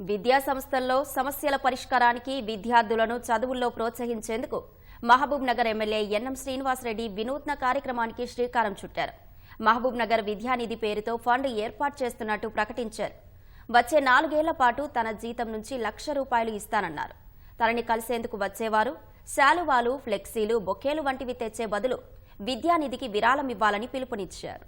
విద్యా సంస్థల్లో సమస్యల పరిష్కారానికి విద్యార్థులను చదువుల్లో ప్రోత్సహించేందుకు మహబూబ్ నగర్ ఎమ్మెల్యే ఎన్ఎం శ్రీనివాసరెడ్డి వినూత్న కార్యక్రమానికి శ్రీకారం చుట్టారు. మహబూబ్ నగర్ విద్యానిధి పేరుతో ఫండ్ ఏర్పాటు చేస్తున్నట్టు ప్రకటించారు. వచ్చే 4 ఏళ్ల పాటు తన జీతం నుంచి ₹1,00,000 ఇస్తానన్నారు. తనని కలిసేందుకు వచ్చేవారు శాలువాలు, ఫ్లెక్సీలు, బొకేలు వంటివి తెచ్చే బదులు విద్యానిధికి విరాళం ఇవ్వాలని పిలుపునిచ్చారు.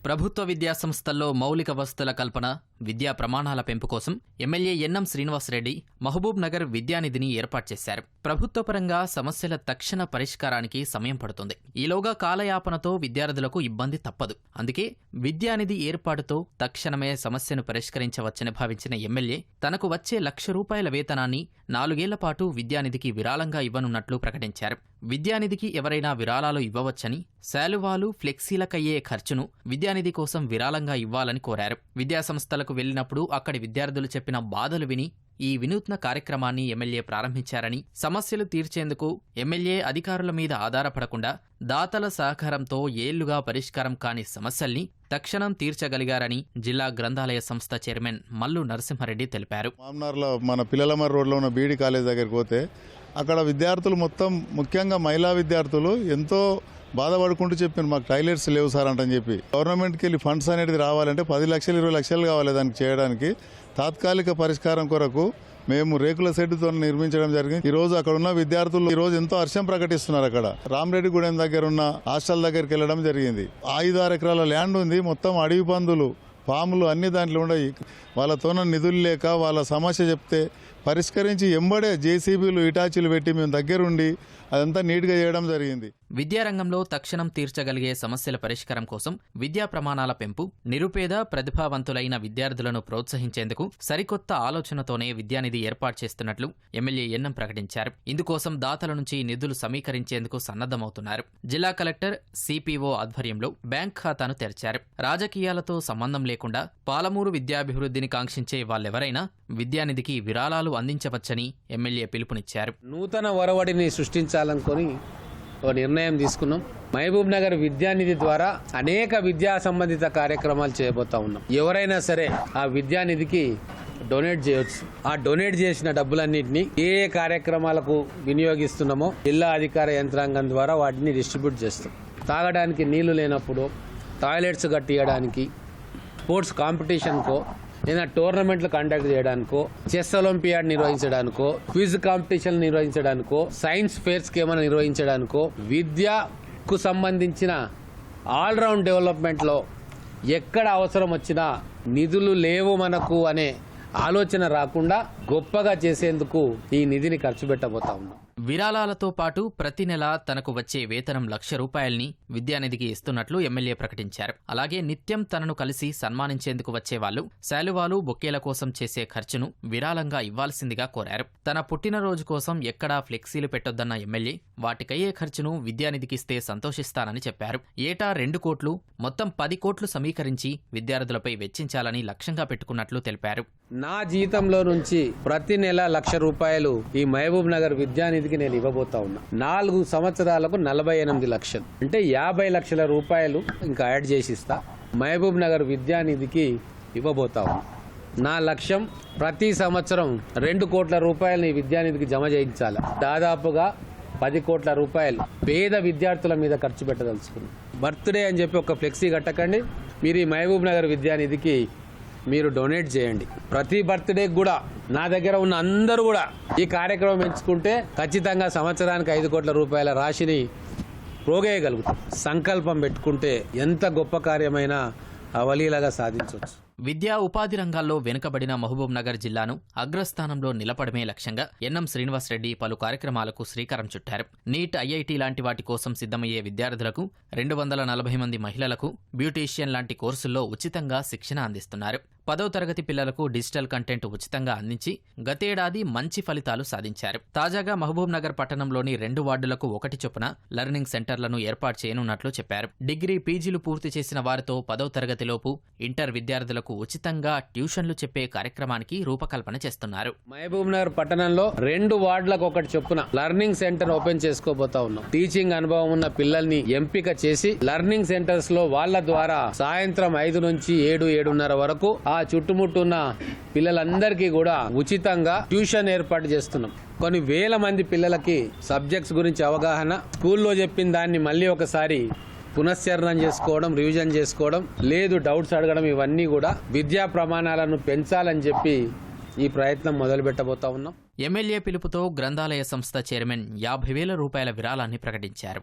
ప్రభుత్వ విద్యా సంస్థల్లో మౌలిక వసతుల కల్పన, విద్యా ప్రమాణాల పెంపు కోసం ఎమ్మెల్యే ఎన్ఎం శ్రీనివాసరెడ్డి మహబూబ్ నగర్ విద్యానిధిని ఏర్పాటు చేశారు. ప్రభుత్వపరంగా సమస్యల తక్షణ పరిష్కారానికి సమయం పడుతుంది. ఈలోగా కాలయాపనతో విద్యార్థులకు ఇబ్బంది తప్పదు. అందుకే విద్యానిధి ఏర్పాటుతో తక్షణమే సమస్యను పరిష్కరించవచ్చని భావించిన ఎమ్మెల్యే తనకు వచ్చే ₹1,00,000 వేతనాన్ని 4 ఏళ్ల పాటు విద్యానిధికి విరాళంగా ఇవ్వనున్నట్లు ప్రకటించారు. విద్యానిధికి ఎవరైనా విరాళాలు ఇవ్వవచ్చని, శాలువాలు, ఫ్లెక్సీలకయ్యే ఖర్చును విద్యానిధి కోసం విరాళంగా ఇవ్వాలని కోరారు. విద్యాసంస్థలకు వెళ్లినప్పుడు అక్కడి విద్యార్థులు చెప్పిన బాధలు విని ఈ వినూత్న కార్యక్రమాన్ని ఎమ్మెల్యే ప్రారంభించారని, సమస్యలు తీర్చేందుకు ఎమ్మెల్యే అధికారుల మీద ఆధారపడకుండా దాతల సహకారంతో ఏళ్లుగా పరిష్కారం కాని సమస్యల్ని తక్షణం తీర్చగలిగారని జిల్లా గ్రంథాలయ సంస్థ చైర్మన్ మల్లు నరసింహారెడ్డి తెలిపారు. మామ్నార్లో మన పిల్లలమర్రి రోడ్లో ఉన్న బీడీ కాలేజ్ దగ్గరికి పోతే అక్కడ విద్యార్థులు మొత్తం, ముఖ్యంగా మహిళా విద్యార్థులు ఎంతో బాధపడుకుంటూ చెప్పారు, మాకు టాయిలెట్స్ లేవు సార్ అంటని చెప్పి. గవర్నమెంట్కి వెళ్ళి ఫండ్స్ అనేది రావాలంటే 10 లక్షలు 20 లక్షలు కావాలి. దానికి చేయడానికి తాత్కాలిక పరిష్కారం కొరకు మేము రేకుల షెడ్డుతో నిర్మించడం జరిగింది. ఈ రోజు అక్కడ ఉన్న విద్యార్థులు ఈ రోజు ఎంతో హర్షం ప్రకటిస్తున్నారు. అక్కడ రామరెడ్డిగూడెం దగ్గర ఉన్న హాస్టల్ దగ్గరికి వెళ్ళడం జరిగింది. 5-6 ఎకరాల ల్యాండ్ ఉంది. మొత్తం అడవి పందులు, పాములు అన్ని దాంట్లో ఉన్నాయి. వాళ్ళతోన నిధులు లేక వాళ్ళ సమస్య చెప్తే పరిష్కరించి ఎంబడే జేసీబీలు, ఇటాచీలు పెట్టి మేము దగ్గరుండి అదంతా నీట్గా చేయడం జరిగింది. విద్యారంగంలో తక్షణం తీర్చగలిగే సమస్యల పరిష్కారం కోసం విద్యా ప్రమాణాల పెంపు, నిరుపేద ప్రతిభావంతులైన విద్యార్థులను ప్రోత్సహించేందుకు సరికొత్త ఆలోచనతోనే విద్యానిధి ఏర్పాటు చేస్తున్నట్లు ఎమ్మెల్యే ఎన్ఎం ప్రకటించారు. ఇందుకోసం దాతల నుంచి నిధులు సమీకరించేందుకు సన్నద్దమవుతున్నారు. జిల్లా కలెక్టర్, సిపిఓ ఆధ్వర్యంలో బ్యాంక్ ఖాతాను తెరిచారు. రాజకీయాలతో సంబంధం లేకుండా పాలమూరు విద్యాభివృద్ధిని కాంక్షించే వాళ్ళెవరైనా విద్యానిధికి విరాళాలు అందించవచ్చని ఎమ్మెల్యే పిలుపునిచ్చారు. నూతన ఒరవడిని సృష్టించాలనుకొని ఒక నిర్ణయం తీసుకున్నాం. మహబూబ్ నగర్ విద్యానిధి ద్వారా అనేక విద్యా సంబంధిత కార్యక్రమాలు చేయబోతా ఉన్నాం. ఎవరైనా సరే ఆ విద్యానిధికి డొనేట్ చేయొచ్చు. ఆ డొనేట్ చేసిన డబ్బులన్నింటినీ ఏ కార్యక్రమాలకు వినియోగిస్తున్నామో జిల్లా అధికార యంత్రాంగం ద్వారా వాటిని డిస్ట్రిబ్యూట్ చేస్తాం. తాగడానికి నీళ్లు లేనప్పుడు, టాయిలెట్స్ కట్టియడానికి, స్పోర్ట్స్ కాంపిటీషన్కో, ఏదైనా టోర్నమెంట్లు కండక్ట్ చేయడానికో, చెస్ ఒలింపియాడ్ నిర్వహించడానికో, క్విజ్ కాంపిటీషన్ నిర్వహించడానికో, సైన్స్ ఫేర్స్ కి ఏమైనా నిర్వహించడానికో, విద్యకు సంబంధించిన ఆల్రౌండ్ డెవలప్మెంట్ లో ఎక్కడ అవసరం వచ్చినా నిధులు లేవు మనకు అనే ఆలోచన రాకుండా గొప్పగా చేసేందుకు ఈ నిధిని ఖర్చు పెట్టబోతా ఉన్నాం. విరాళాలతో పాటు ప్రతి నెల తనకు వచ్చే వేతనం ₹1,00,000 విద్యానిధికి ఇస్తున్నట్లు ఎమ్మెల్యే ప్రకటించారు. అలాగే నిత్యం తనను కలిసి సన్మానించేందుకు వచ్చేవాళ్లు శాలువాలు, బొకేల కోసం చేసే ఖర్చును విరాళంగా ఇవ్వాల్సిందిగా కోరారు. తన పుట్టినరోజు కోసం ఎక్కడా ఫ్లెక్సీలు పెట్టొద్దన్న ఎమ్మెల్యే వాటికయ్యే ఖర్చును విద్యానిధికిస్తే సంతోషిస్తానని చెప్పారు. ఏటా 2 కోట్లు, మొత్తం 10 కోట్లు సమీకరించి విద్యార్థులపై వెచ్చించాలని లక్ష్యంగా పెట్టుకున్నట్లు తెలిపారు. నా జీతంలో నుంచి ప్రతి నెల ₹1,00,000 ఈ మహబూబ్ నగర్ విద్యానిధికి నేను ఇవ్వబోతా ఉన్నా. 4 సంవత్సరాలకు 48 లక్షలు, అంటే ₹50 లక్షల ఇంకా యాడ్ చేసి ఇస్తా. మహబూబ్ నగర్ విద్యానిధికి ఇవ్వబోతా ఉన్నా. నా లక్ష్యం ప్రతి సంవత్సరం ₹2 కోట్ల ఈ విద్యానిధికి జమ చేయించాలి. దాదాపుగా ₹10 కోట్ల పేద విద్యార్థుల మీద ఖర్చు పెట్టదలుచుకున్నాను. బర్త్డే అని చెప్పి ఒక ఫ్లెక్సీ కట్టకండి. మీరు ఈ మహబూబ్ నగర్ విద్యానిధికి మీరు డొనేట్ చేయండి. ప్రతి బర్త్డే కూడా నా దగ్గర ఉన్న అందరూ కూడా ఈ కార్యక్రమం ఎంచుకుంటే ఖచ్చితంగా సంవత్సరానికి ₹5 కోట్ల రాశిని ప్రోగేయగలుగుతాం. సంకల్పం పెట్టుకుంటే ఎంత గొప్ప కార్యమైనా అవలీలగా సాధించవచ్చు. విద్యా ఉపాధి రంగాల్లో వెనుకబడిన మహబూబ్ నగర్ జిల్లాను అగ్రస్థానంలో నిలపడమే లక్ష్యంగా ఎన్ఎం శ్రీనివాసరెడ్డి పలు కార్యక్రమాలకు శ్రీకారం చుట్టారు. నీట్, ఐఐటీ లాంటి వాటి కోసం సిద్ధమయ్యే విద్యార్థులకు, 240 మంది మహిళలకు బ్యూటీషియన్ లాంటి కోర్సుల్లో ఉచితంగా శిక్షణ అందిస్తున్నారు. 10వ తరగతి పిల్లలకు డిజిటల్ కంటెంట్ ఉచితంగా అందించి గతేడాది మంచి ఫలితాలు సాధించారు. తాజాగా మహబూబ్ నగర్ పట్టణంలోని 2 వార్డులకు 1 చొప్పున లెర్నింగ్ సెంటర్లను ఏర్పాటు చేయనున్నట్లు చెప్పారు. డిగ్రీ, పీజీలు పూర్తి చేసిన వారితో 10వ తరగతిలోపు ఇంటర్ విద్యార్థులకు ఉచితంగా ట్యూషన్లు చెప్పే కార్యక్రమానికి రూపకల్పన చేస్తున్నారు. మహబూబ్ నగర్ పట్టణంలో 2 వార్డులకు 1 చొప్పున లెర్నింగ్ సెంటర్ ఓపెన్ చేసుకోబోతా ఉన్నాం. టీచింగ్ అనుభవం ఉన్న పిల్లల్ని ఎంపిక చేసి లెర్నింగ్ సెంటర్స్ లో వాళ్ళ ద్వారా సాయంత్రం 5 నుంచి 7, 7:30 వరకు ఆ ఆ చుట్టుముట్టున్న పిల్లలందరికీ కూడా ఉచితంగా ట్యూషన్ ఏర్పాటు చేస్తున్నాం. కొన్ని వేల మంది పిల్లలకి సబ్జెక్ట్స్ గురించి అవగాహన, స్కూల్లో చెప్పిన దాన్ని మళ్ళీ ఒకసారి పునశ్చరణం చేసుకోవడం, రివిజన్ చేసుకోవడం, లేదు డౌట్స్ అడగడం, ఇవన్నీ కూడా విద్యా ప్రమాణాలను పెంచాలని చెప్పి ఈ ప్రయత్నం మొదలుపెట్టబోతా ఉన్నాం. ఎమ్మెల్యే పిలుపుతో గ్రంథాలయ సంస్థ చైర్మన్ 50,000 రూపాయల విరాళాన్ని ప్రకటించారు.